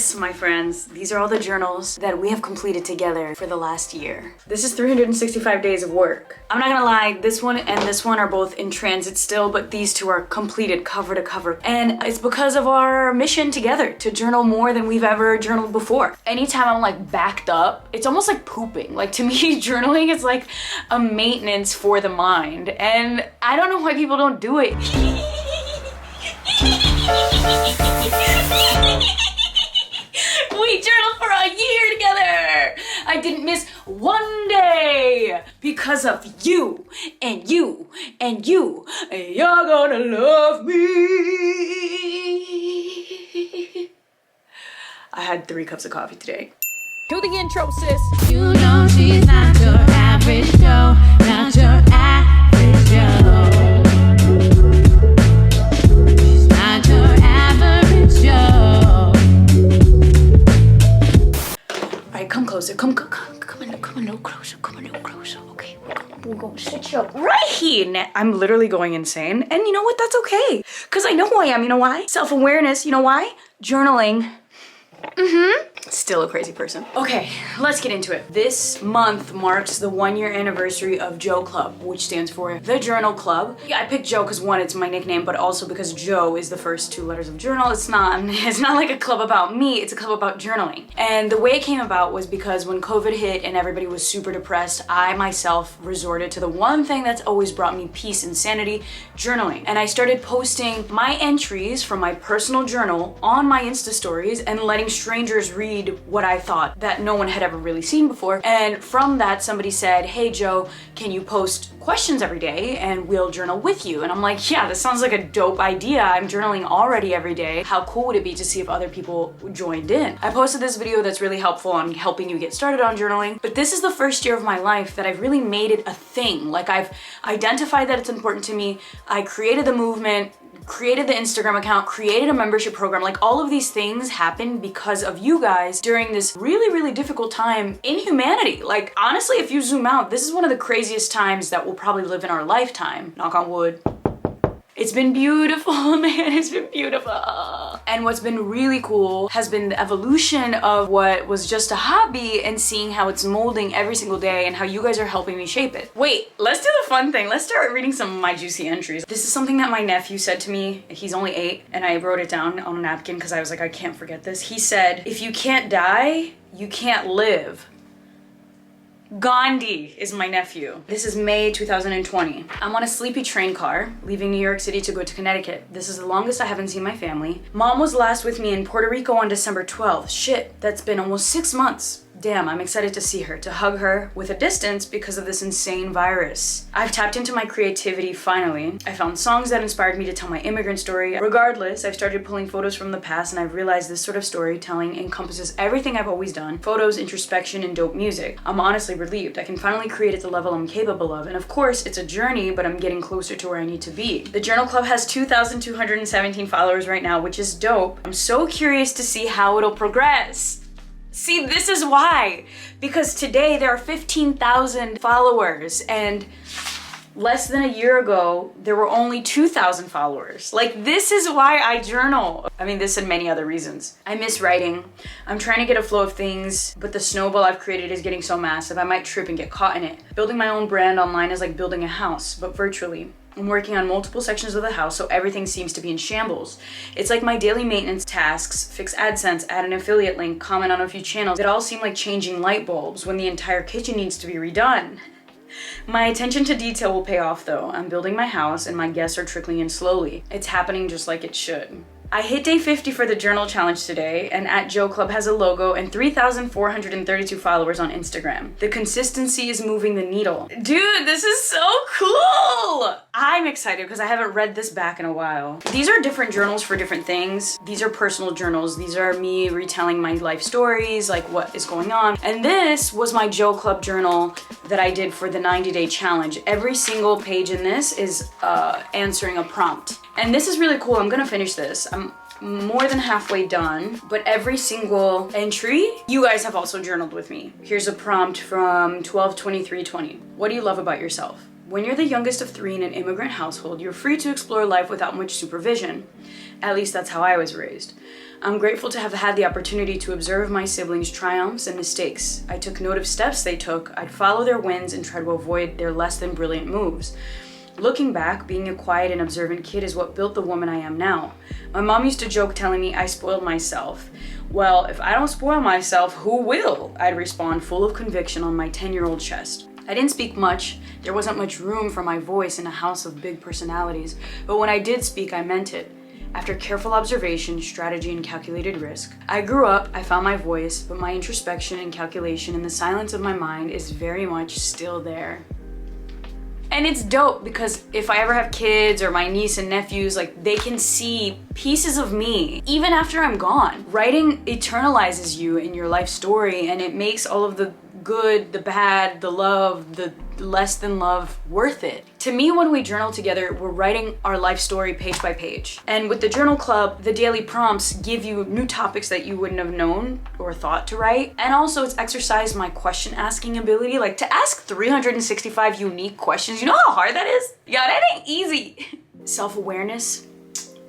This, my friends, these are all the journals that we have completed together for the last year. This is 365 days of work. I'm not gonna lie, this one and this one are both in transit still, but these two are completed cover to cover. And it's because of our mission together to journal more than we've ever journaled before. Anytime I'm like backed up, it's almost like pooping. Like to me, journaling is like a maintenance for the mind. And I don't know why people don't do it. We journaled for a year together. I didn't miss one day because of you and you and you. And you're gonna love me. I had 3 cups of coffee today. Do the intro, sis. You know she's not your average Joe, not your average Joe. She's not your average Joe. Alright, come closer. Come a little closer. Come a little closer. Okay, we're gonna sit you up right here. I'm literally going insane. And you know what? That's okay. Because I know who I am. You know why? Self-awareness. You know why? Journaling. Still a crazy person. Okay, let's get into it. This month marks the 1-year anniversary of Joe Club, which stands for The Journal Club. Yeah, I picked Joe because one, it's my nickname, but also because Joe is the first 2 letters of journal. It's not like a club about me, it's a club about journaling. And the way it came about was because when COVID hit and everybody was super depressed, I myself resorted to the one thing that's always brought me peace and sanity, journaling. And I started posting my entries from my personal journal on my Insta stories and letting strangers read what I thought that no one had ever really seen before. And from that, somebody said, hey Joe, can you post questions every day and we'll journal with you? And I'm like, yeah, this sounds like a dope idea. I'm journaling already every day. How cool would it be to see if other people joined in? I posted this video that's really helpful on helping you get started on journaling, but this is the first year of my life that I've really made it a thing. Like I've identified that it's important to me. I created the movement, created the Instagram account, created a membership program. Like all of these things happened because of you guys during this really, really difficult time in humanity. Like honestly, if you zoom out, this is one of the craziest times that we'll probably live in our lifetime. Knock on wood. It's been beautiful, man, it's been beautiful. And what's been really cool has been the evolution of what was just a hobby and seeing how it's molding every single day and how you guys are helping me shape it. Wait, let's do the fun thing. Let's start reading some of my juicy entries. This is something that my nephew said to me. He's only 8 and I wrote it down on a napkin because I was like, I can't forget this. He said, if you can't die, you can't live. Gandhi is my nephew. This is May 2020. I'm on a sleepy train car, leaving New York City to go to Connecticut. This is the longest I haven't seen my family. Mom was last with me in Puerto Rico on December 12th. Shit, that's been almost 6 months. Damn, I'm excited to see her, to hug her with a distance because of this insane virus. I've tapped into my creativity finally. I found songs that inspired me to tell my immigrant story. Regardless, I've started pulling photos from the past and I've realized this sort of storytelling encompasses everything I've always done. Photos, introspection, and dope music. I'm honestly relieved. I can finally create at the level I'm capable of. And of course, it's a journey, but I'm getting closer to where I need to be. The Journal Club has 2,217 followers right now, which is dope. I'm so curious to see how it'll progress. See, this is why. Because today there are 15,000 followers and less than a year ago, there were only 2,000 followers. Like, this is why I journal. I mean, this and many other reasons. I miss writing. I'm trying to get a flow of things, but the snowball I've created is getting so massive, I might trip and get caught in it. Building my own brand online is like building a house, but virtually. I'm working on multiple sections of the house, so everything seems to be in shambles. It's like my daily maintenance tasks, fix AdSense, add an affiliate link, comment on a few channels. It all seem like changing light bulbs when the entire kitchen needs to be redone. My attention to detail will pay off though. I'm building my house and my guests are trickling in slowly. It's happening just like it should. I hit day 50 for the journal challenge today, and at Joe Club has a logo and 3,432 followers on Instagram. The consistency is moving the needle. Dude, this is so cool! I'm excited because I haven't read this back in a while. These are different journals for different things. These are personal journals. These are me retelling my life stories, like what is going on. And this was my Joe Club journal that I did for the 90-day challenge. Every single page in this is answering a prompt. And this is really cool. I'm gonna finish this. I'm more than halfway done, but every single entry, you guys have also journaled with me. Here's a prompt from 12/23/20. What do you love about yourself? When you're the youngest of 3 in an immigrant household, you're free to explore life without much supervision. At least that's how I was raised. I'm grateful to have had the opportunity to observe my siblings' triumphs and mistakes. I took note of steps they took. I'd follow their wins and try to avoid their less than brilliant moves. Looking back, being a quiet and observant kid is what built the woman I am now. My mom used to joke telling me I spoiled myself. Well, if I don't spoil myself, who will? I'd respond full of conviction on my 10-year-old chest. I didn't speak much. There wasn't much room for my voice in a house of big personalities, but when I did speak, I meant it. After careful observation, strategy, and calculated risk, I grew up, I found my voice, but my introspection and calculation in the silence of my mind is very much still there. And it's dope because if I ever have kids or my niece and nephews, like they can see pieces of me even after I'm gone. Writing eternalizes you in your life story, and it makes all of the good, the bad, the love, the less than love worth it. To me, when we journal together, we're writing our life story page by page. And with the journal club, the daily prompts give you new topics that you wouldn't have known or thought to write. And also it's exercised my question asking ability. Like to ask 365 unique questions, you know how hard that is? Yeah, that ain't easy. Self-awareness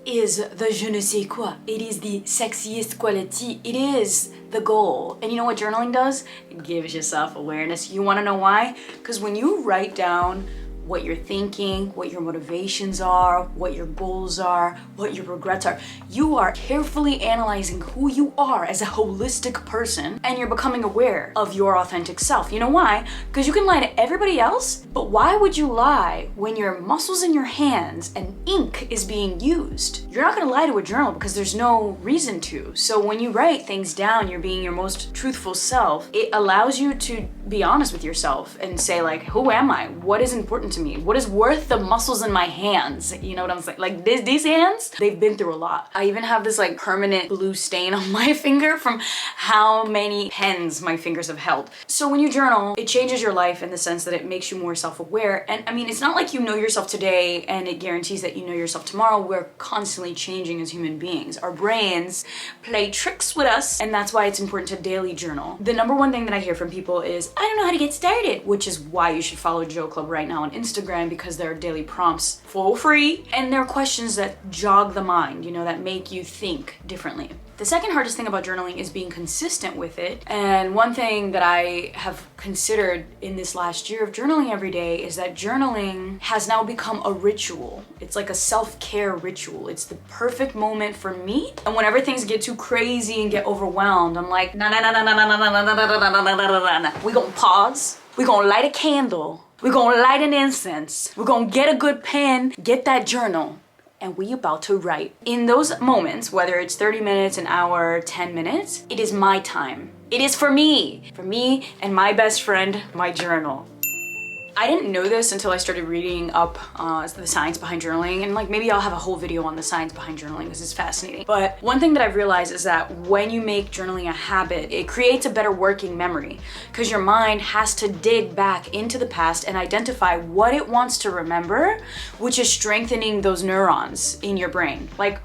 is the je ne sais quoi. It is the sexiest quality. It is the goal. And you know what journaling does? It gives you self-awareness. You wanna know why? Because when you write down what you're thinking, what your motivations are, what your goals are, what your regrets are, you are carefully analyzing who you are as a holistic person, and you're becoming aware of your authentic self. You know why? Because you can lie to everybody else, but why would you lie when your muscles in your hands and ink is being used? You're not gonna lie to a journal because there's no reason to. So when you write things down, you're being your most truthful self. It allows you to be honest with yourself and say like, who am I? What is important to me? What is worth the muscles in my hands? You know what I'm saying? Like these hands, they've been through a lot. I even have this like permanent blue stain on my finger from how many pens my fingers have held. So when you journal, it changes your life in the sense that it makes you more self-aware. And I mean, it's not like you know yourself today and it guarantees that you know yourself tomorrow. We're constantly changing as human beings. Our brains play tricks with us, and that's why it's important to daily journal. The number one thing that I hear from people is, I don't know how to get started, which is why you should follow Joe Club right now on Instagram, because there are daily prompts for free and there are questions that jog the mind, you know, that make you think differently. The second hardest thing about journaling is being consistent with it. And one thing that I have considered in this last year of journaling every day is that journaling has now become a ritual. It's like a self-care ritual. It's the perfect moment for me. And whenever things get too crazy and get overwhelmed, I'm like, nah, nah, nah, nah, nah, nah, nah, nah, nah, nah, nah, nah, nah, nah, nah. We gonna pause. We gonna light a candle. We're gonna light an incense. We're gonna get a good pen, get that journal, and we about to write. In those moments, whether it's 30 minutes, an hour, 10 minutes, it is my time. It is for me and my best friend, my journal. I didn't know this until I started reading up the science behind journaling, and like maybe I'll have a whole video on the science behind journaling. This is fascinating. But one thing that I've realized is that when you make journaling a habit, it creates a better working memory, because your mind has to dig back into the past and identify what it wants to remember, which is strengthening those neurons in your brain. Like,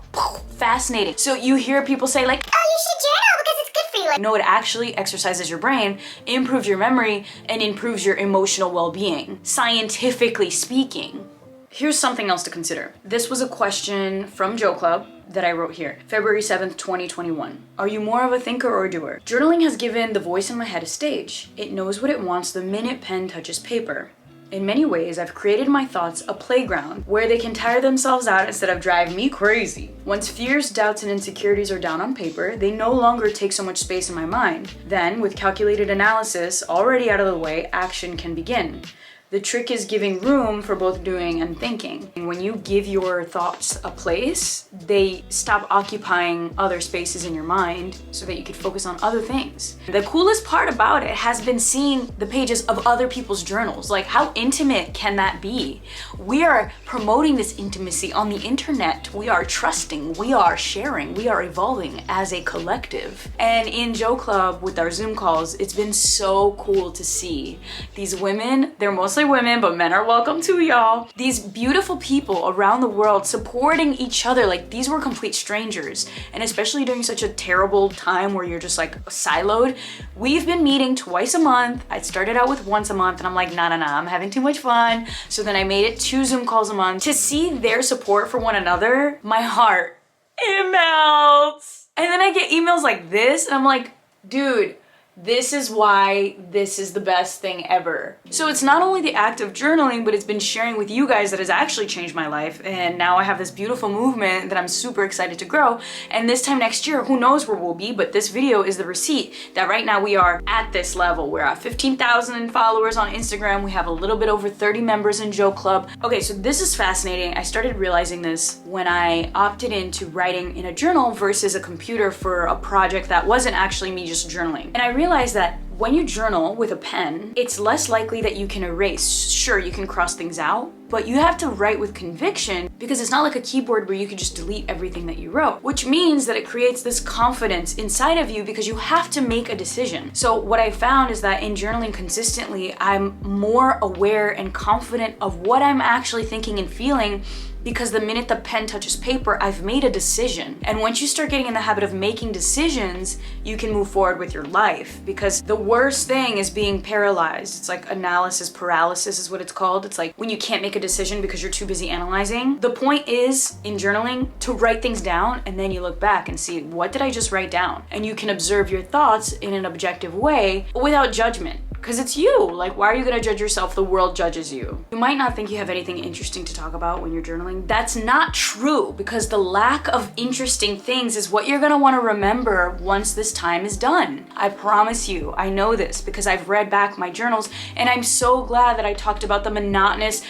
fascinating. So you hear people say like, oh, you should journal because it's good for you. Like, no, it actually exercises your brain, improves your memory, and improves your emotional well-being, scientifically speaking. Here's something else to consider. This was a question from Joe Club that I wrote here, February 7th, 2021. Are you more of a thinker or a doer? Journaling has given the voice in my head a stage. It knows what it wants the minute pen touches paper. In many ways, I've created my thoughts a playground where they can tire themselves out instead of drive me crazy. Once fears, doubts, and insecurities are down on paper, they no longer take so much space in my mind. Then, with calculated analysis already out of the way, action can begin. The trick is giving room for both doing and thinking. And when you give your thoughts a place, they stop occupying other spaces in your mind so that you could focus on other things. The coolest part about it has been seeing the pages of other people's journals. Like, how intimate can that be? We are promoting this intimacy on the internet. We are trusting, we are sharing, we are evolving as a collective. And in Joe Club with our Zoom calls, it's been so cool to see these women. They're mostly women, but men are welcome too, y'all. These beautiful people around the world supporting each other. Like, these were complete strangers. And especially during such a terrible time where you're just like siloed, we've been meeting twice a month. I started out with once a month and I'm like, nah, I'm having too much fun. So then I made it 2 Zoom calls a month. To see their support for one another, my heart, it melts. And then I get emails like this, and I'm like, dude, this is why this is the best thing ever. So it's not only the act of journaling, but it's been sharing with you guys that has actually changed my life. And now I have this beautiful movement that I'm super excited to grow. And this time next year, who knows where we'll be, but this video is the receipt that right now we are at this level. We're at 15,000 followers on Instagram. We have a little bit over 30 members in Joe Club. Okay, so this is fascinating. I started realizing this when I opted into writing in a journal versus a computer for a project that wasn't actually me just journaling. And I realized that when you journal with a pen, it's less likely that you can erase. Sure, you can cross things out, but you have to write with conviction because it's not like a keyboard where you can just delete everything that you wrote, which means that it creates this confidence inside of you because you have to make a decision. So what I found is that in journaling consistently, I'm more aware and confident of what I'm actually thinking and feeling, because the minute the pen touches paper, I've made a decision. And once you start getting in the habit of making decisions, you can move forward with your life, because the worst thing is being paralyzed. It's like analysis paralysis is what it's called. It's like when you can't make a decision because you're too busy analyzing. The point is, in journaling, to write things down and then you look back and see, what did I just write down? And you can observe your thoughts in an objective way without judgment. Because it's you. Like, why are you gonna judge yourself? The world judges you. You might not think you have anything interesting to talk about when you're journaling. That's not true, because the lack of interesting things is what you're gonna wanna remember once this time is done. I promise you, I know this because I've read back my journals, and I'm so glad that I talked about the monotonous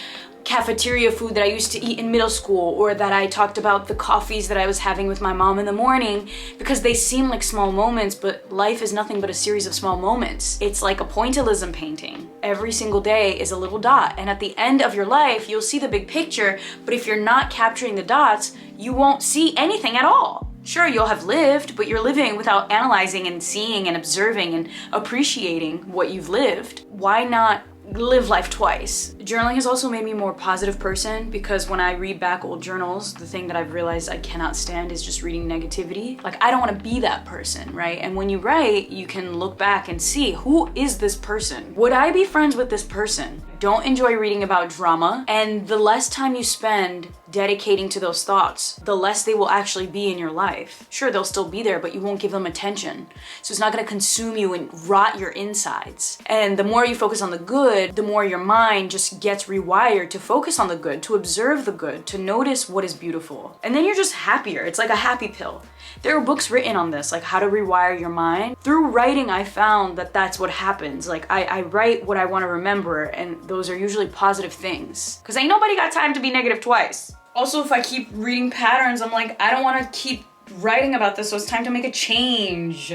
cafeteria food that I used to eat in middle school, or that I talked about the coffees that I was having with my mom in the morning, because they seem like small moments, but life is nothing but a series of small moments. It's like a pointillism painting. Every single day is a little dot, and at the end of your life, you'll see the big picture, but if you're not capturing the dots, you won't see anything at all. Sure, you'll have lived, but you're living without analyzing and seeing and observing and appreciating what you've lived. Why not live life twice? Journaling has also made me a more positive person, because when I read back old journals, the thing that I've realized I cannot stand is just reading negativity. Like, I don't want to be that person, right? And when you write, you can look back and see, who is this person? Would I be friends with this person? Don't enjoy reading about drama, and the less time you spend dedicating to those thoughts, the less they will actually be in your life. Sure, they'll still be there, but you won't give them attention. So it's not gonna consume you and rot your insides. And the more you focus on the good, the more your mind just gets rewired to focus on the good, to observe the good, to notice what is beautiful. And then you're just happier. It's like a happy pill. There are books written on this, like how to rewire your mind. Through writing, I found that that's what happens. Like, I write what I want to remember, and those are usually positive things. Because ain't nobody got time to be negative twice. Also, if I keep reading patterns, I'm like, I don't want to keep writing about this, so it's time to make a change.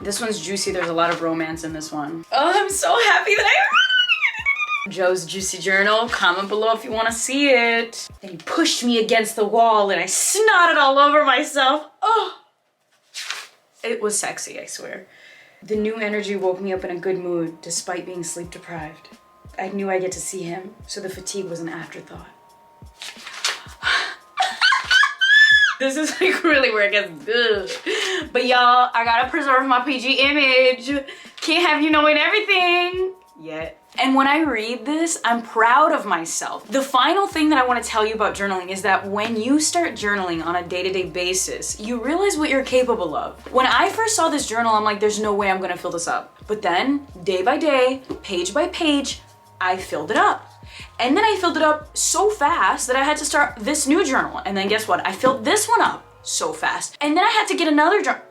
This one's juicy. There's a lot of romance in this one. Oh, I'm so happy that Joe's Juicy Journal. Comment below if you want to see it. Then he pushed me against the wall and I snotted all over myself. Oh, it was sexy, I swear. The new energy woke me up in a good mood despite being sleep deprived. I knew I'd get to see him, so the fatigue was an afterthought. This is like really where it gets good. But y'all, I gotta preserve my PG image. Can't have you knowing everything yet. And when I read this, I'm proud of myself. The final thing that I want to tell you about journaling is that when you start journaling on a day-to-day basis, you realize what you're capable of. When I first saw this journal, I'm like, there's no way I'm gonna fill this up. But then, day by day, page by page, I filled it up. And then I filled it up so fast that I had to start this new journal. And then guess what? I filled this one up so fast. And then I had to get another journal.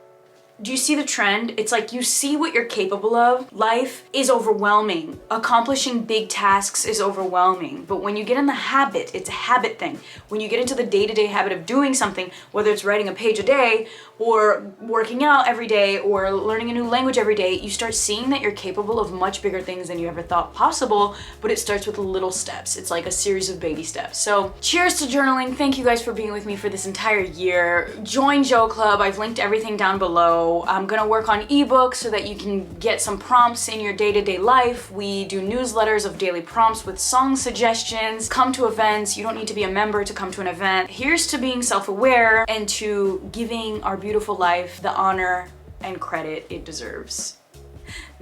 Do you see the trend? It's like you see what you're capable of. Life is overwhelming. Accomplishing big tasks is overwhelming. But when you get in the habit, it's a habit thing. When you get into the day-to-day habit of doing something, whether it's writing a page a day or working out every day or learning a new language every day, you start seeing that you're capable of much bigger things than you ever thought possible, but it starts with little steps. It's like a series of baby steps. So cheers to journaling. Thank you guys for being with me for this entire year. Join Joe Club. I've linked everything down below. I'm gonna work on ebooks so that you can get some prompts in your day-to-day life. We do newsletters of daily prompts with song suggestions. Come to events. You don't need to be a member to come to an event. Here's to being self-aware and to giving our beautiful life the honor and credit it deserves.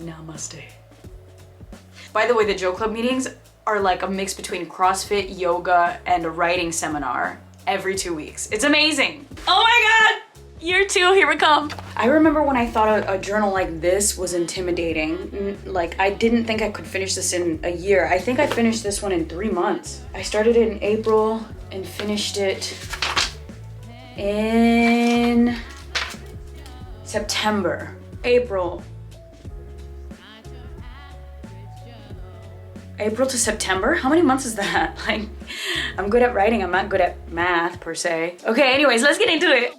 Namaste. By the way, the Joe Club meetings are like a mix between CrossFit, yoga, and a writing seminar every 2 weeks. It's amazing. Oh my God. Year 2, here we come. I remember when I thought a journal like this was intimidating. Like, I didn't think I could finish this in a year. I think I finished this one in 3 months. I started it in April and finished it in September. April to September? How many months is that? Like, I'm good at writing, I'm not good at math per se. Okay, anyways, let's get into it.